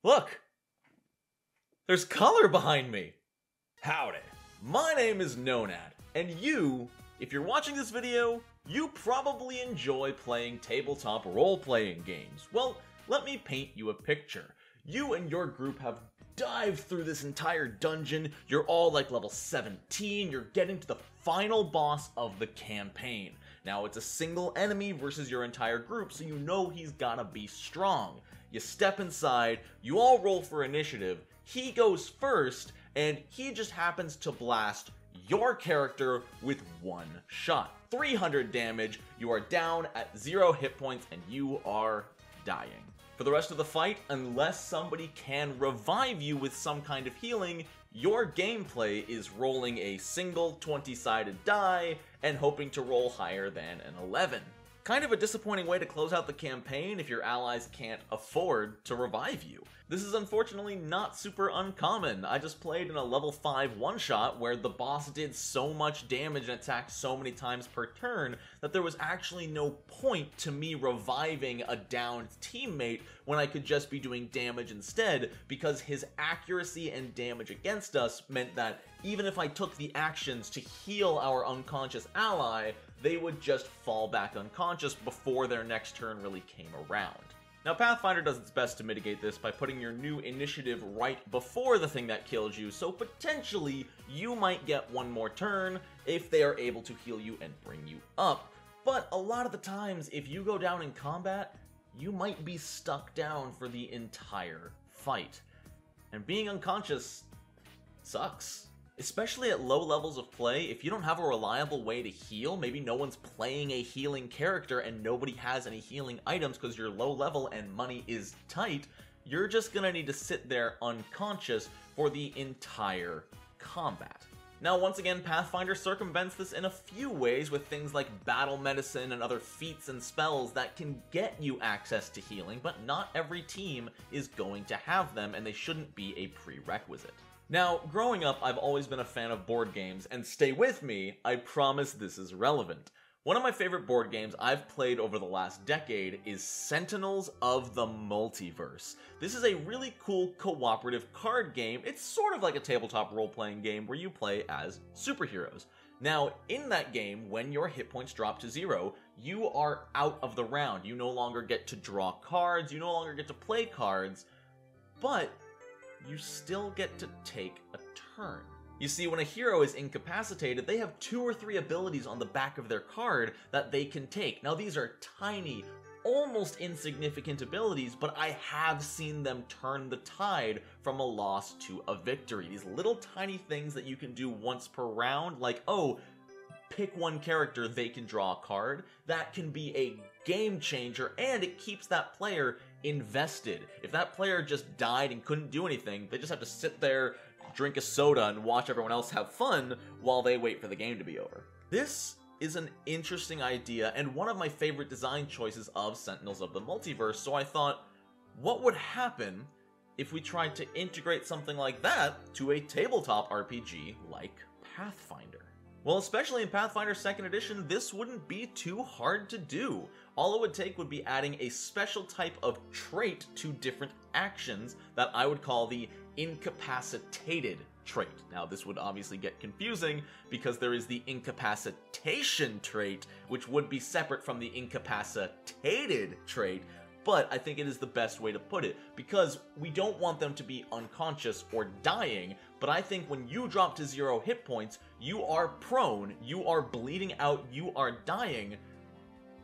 Look! There's color behind me! Howdy. My name is Nonad, and you, if you're watching this video, you probably enjoy playing tabletop role-playing games. Well, let me paint you a picture. You and your group have dived through this entire dungeon, you're all like level 17, you're getting to the final boss of the campaign. Now it's a single enemy versus your entire group, so you know he's gotta be strong. You step inside, you all roll for initiative, he goes first, and he just happens to blast your character with one shot. 300 damage, you are down at 0 hit points, and you are dying. For the rest of the fight, unless somebody can revive you with some kind of healing, your gameplay is rolling a single 20-sided die and hoping to roll higher than an 11. Kind of a disappointing way to close out the campaign if your allies can't afford to revive you. This is unfortunately not super uncommon. I just played in a level 5 one-shot where the boss did so much damage and attacked so many times per turn that there was actually no point to me reviving a downed teammate when I could just be doing damage instead, because his accuracy and damage against us meant that even if I took the actions to heal our unconscious ally, they would just fall back unconscious before their next turn really came around. Now, Pathfinder does its best to mitigate this by putting your new initiative right before the thing that kills you, so potentially you might get one more turn if they are able to heal you and bring you up. But a lot of the times, if you go down in combat, you might be stuck down for the entire fight. And being unconscious sucks. Especially at low levels of play, if you don't have a reliable way to heal, maybe no one's playing a healing character and nobody has any healing items because you're low level and money is tight, you're just gonna need to sit there unconscious for the entire combat. Now, once again, Pathfinder circumvents this in a few ways with things like battle medicine and other feats and spells that can get you access to healing, but not every team is going to have them, and they shouldn't be a prerequisite. Now, growing up, I've always been a fan of board games, and stay with me, I promise this is relevant. One of my favorite board games I've played over the last decade is Sentinels of the Multiverse. This is a really cool cooperative card game. It's sort of like a tabletop role-playing game where you play as superheroes. Now, in that game, when your hit points drop to 0, you are out of the round. You no longer get to draw cards, you no longer get to play cards, but you still get to take a turn. You see, when a hero is incapacitated, they have 2 or 3 abilities on the back of their card that they can take. Now, these are tiny, almost insignificant abilities, but I have seen them turn the tide from a loss to a victory. These little tiny things that you can do once per round, like, oh, pick one character, they can draw a card, that can be a game changer, and it keeps that player invested. If that player just died and couldn't do anything, they just have to sit there, drink a soda, and watch everyone else have fun while they wait for the game to be over. This is an interesting idea and one of my favorite design choices of Sentinels of the Multiverse, so I thought, what would happen if we tried to integrate something like that to a tabletop RPG like Pathfinder? Well, especially in Pathfinder 2nd Edition, this wouldn't be too hard to do. All it would take would be adding a special type of trait to different actions that I would call the Incapacitated trait. Now, this would obviously get confusing because there is the Incapacitation trait, which would be separate from the Incapacitated trait, but I think it is the best way to put it, because we don't want them to be unconscious or dying, but I think when you drop to 0 hit points, you are prone, you are bleeding out, you are dying,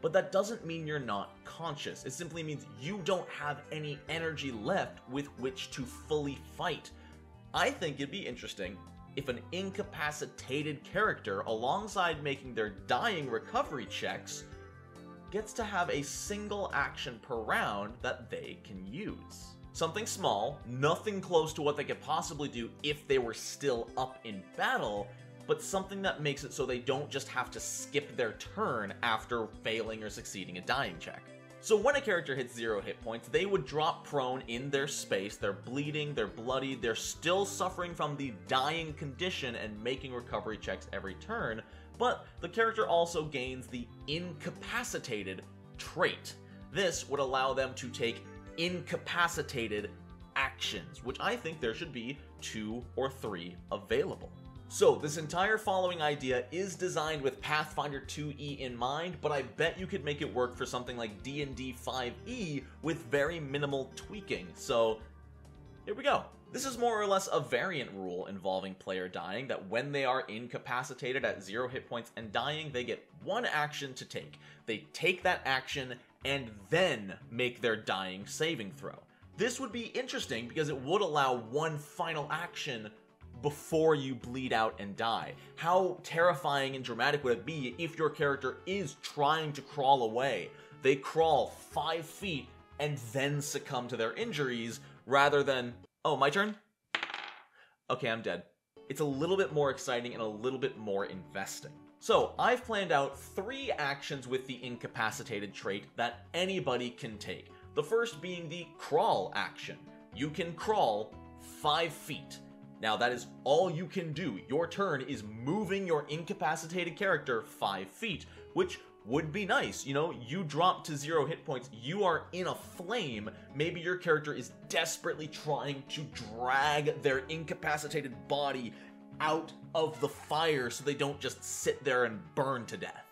but that doesn't mean you're not conscious. It simply means you don't have any energy left with which to fully fight. I think it'd be interesting if an incapacitated character, alongside making their dying recovery checks, gets to have a single action per round that they can use. Something small, nothing close to what they could possibly do if they were still up in battle, but something that makes it so they don't just have to skip their turn after failing or succeeding a dying check. So when a character hits 0 hit points, they would drop prone in their space, they're bleeding, they're bloodied, they're still suffering from the dying condition and making recovery checks every turn, but the character also gains the Incapacitated trait. This would allow them to take incapacitated actions, which I think there should be 2 or 3 available. So this entire following idea is designed with Pathfinder 2e in mind, but I bet you could make it work for something like D&D 5e with very minimal tweaking. So here we go. This is more or less a variant rule involving player dying, that when they are incapacitated at 0 hit points and dying, they get 1 action to take. They take that action and then make their dying saving throw. This would be interesting because it would allow 1 final action before you bleed out and die. How terrifying and dramatic would it be if your character is trying to crawl away? They crawl 5 feet and then succumb to their injuries rather than, oh, my turn? Okay, I'm dead. It's a little bit more exciting and a little bit more investing. So, I've planned out 3 actions with the incapacitated trait that anybody can take. The first being the crawl action. You can crawl 5 feet. Now, that is all you can do. Your turn is moving your incapacitated character 5 feet, which would be nice. You know, you drop to 0 hit points, you are in a flame, maybe your character is desperately trying to drag their incapacitated body out of the fire so they don't just sit there and burn to death.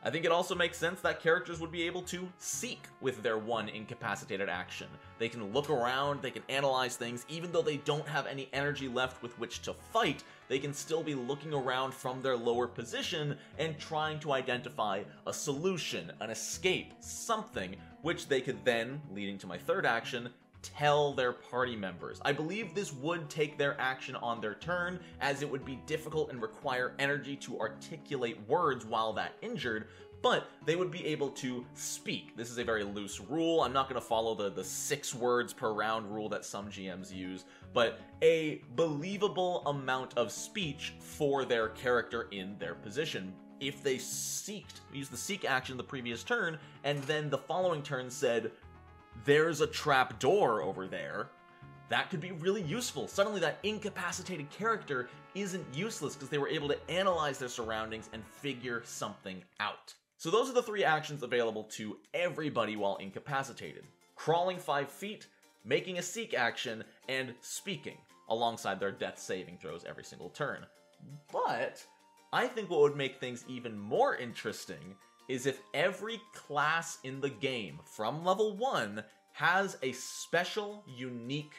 I think it also makes sense that characters would be able to seek with their 1 incapacitated action. They can look around, they can analyze things, even though they don't have any energy left with which to fight, they can still be looking around from their lower position and trying to identify a solution, an escape, something, which they could then, leading to my 3rd action, tell their party members. I believe this would take their action on their turn, as it would be difficult and require energy to articulate words while that injured, but they would be able to speak. This is a very loose rule. I'm not going to follow the 6 words per round rule that some GMs use, but a believable amount of speech for their character in their position. If they used the seek action the previous turn, and then the following turn said, there's a trap door over there, that could be really useful. Suddenly that incapacitated character isn't useless because they were able to analyze their surroundings and figure something out. So those are the 3 actions available to everybody while incapacitated. Crawling 5 feet, making a seek action, and speaking, alongside their death saving throws every single turn. But I think what would make things even more interesting is if every class in the game from level 1 has a special, unique,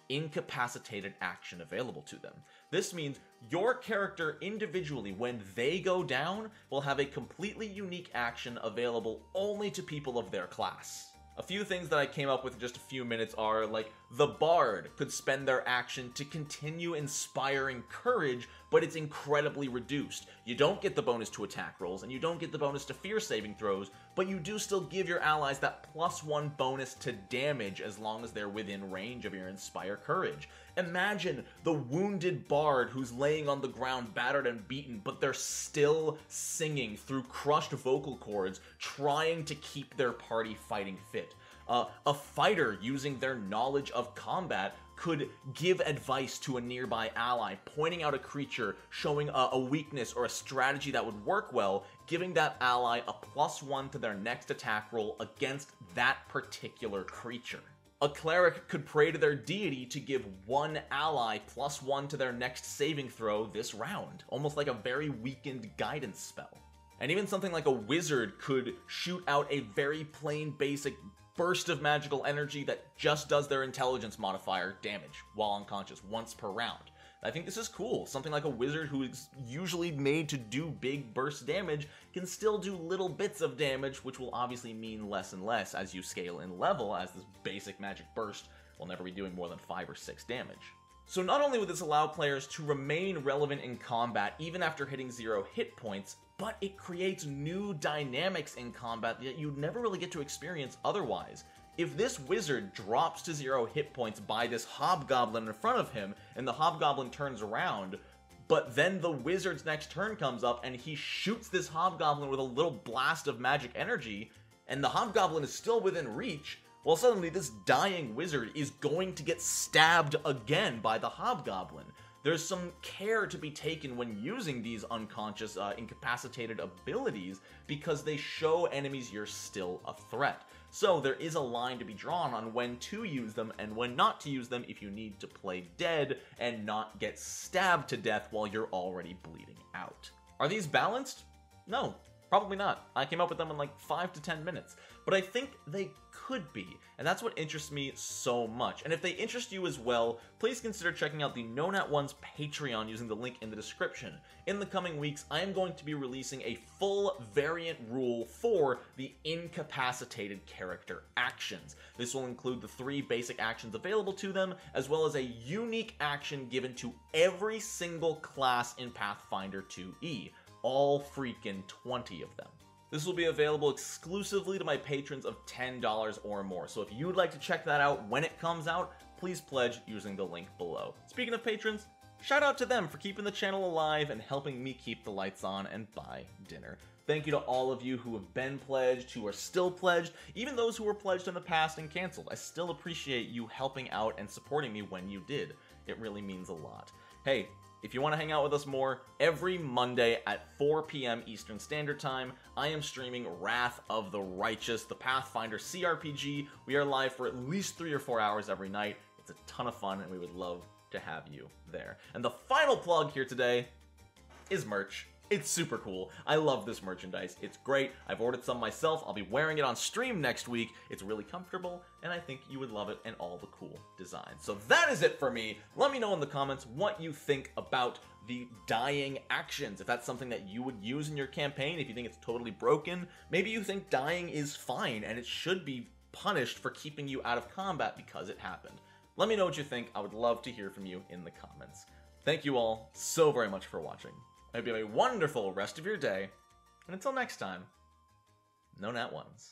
incapacitated action available to them. This means your character individually, when they go down, will have a completely unique action available only to people of their class. A few things that I came up with in just a few minutes are, like, the Bard could spend their action to continue inspiring courage, but it's incredibly reduced. You don't get the bonus to attack rolls, and you don't get the bonus to fear saving throws, but you do still give your allies that +1 bonus to damage as long as they're within range of your Inspire Courage. Imagine the wounded Bard who's laying on the ground battered and beaten, but they're still singing through crushed vocal cords, trying to keep their party fighting fit. A fighter using their knowledge of combat could give advice to a nearby ally, pointing out a creature, showing a weakness or a strategy that would work well, giving that ally a +1 to their next attack roll against that particular creature. A cleric could pray to their deity to give one ally +1 to their next saving throw this round, almost like a very weakened guidance spell. And even something like a wizard could shoot out a very plain basic burst of magical energy that just does their intelligence modifier damage while unconscious once per round. I think this is cool. Something like a wizard who is usually made to do big burst damage can still do little bits of damage, which will obviously mean less and less as you scale in level, as this basic magic burst will never be doing more than 5 or 6 damage. So not only would this allow players to remain relevant in combat even after hitting 0 hit points, but it creates new dynamics in combat that you'd never really get to experience otherwise. If this wizard drops to 0 hit points by this hobgoblin in front of him, and the hobgoblin turns around, but then the wizard's next turn comes up and he shoots this hobgoblin with a little blast of magic energy, and the hobgoblin is still within reach, well, suddenly this dying wizard is going to get stabbed again by the hobgoblin. There's some care to be taken when using these unconscious, incapacitated abilities because they show enemies you're still a threat. So there is a line to be drawn on when to use them and when not to use them if you need to play dead and not get stabbed to death while you're already bleeding out. Are these balanced? No, probably not. I came up with them in like 5 to 10 minutes, but I think they could be, and that's what interests me so much. And if they interest you as well, please consider checking out the Known at One's Patreon using the link in the description. In the coming weeks, I am going to be releasing a full variant rule for the incapacitated character actions. This will include the 3 basic actions available to them, as well as a unique action given to every single class in Pathfinder 2e. All freaking 20 of them. This will be available exclusively to my patrons of $10 or more, so if you'd like to check that out when it comes out, please pledge using the link below. Speaking of patrons, shout out to them for keeping the channel alive and helping me keep the lights on and buy dinner. Thank you to all of you who have been pledged, who are still pledged, even those who were pledged in the past and canceled. I still appreciate you helping out and supporting me when you did. It really means a lot. Hey, if you want to hang out with us more, every Monday at 4 p.m. Eastern Standard Time, I am streaming Wrath of the Righteous, the Pathfinder CRPG. We are live for at least 3 or 4 hours every night. It's a ton of fun, and we would love to have you there. And the final plug here today is merch. It's super cool. I love this merchandise. It's great. I've ordered some myself. I'll be wearing it on stream next week. It's really comfortable, and I think you would love it and all the cool designs. So that is it for me. Let me know in the comments what you think about the dying actions. If that's something that you would use in your campaign, if you think it's totally broken, maybe you think dying is fine and it should be punished for keeping you out of combat because it happened. Let me know what you think. I would love to hear from you in the comments. Thank you all so very much for watching. I hope you have a wonderful rest of your day, and until next time, Known at Ones.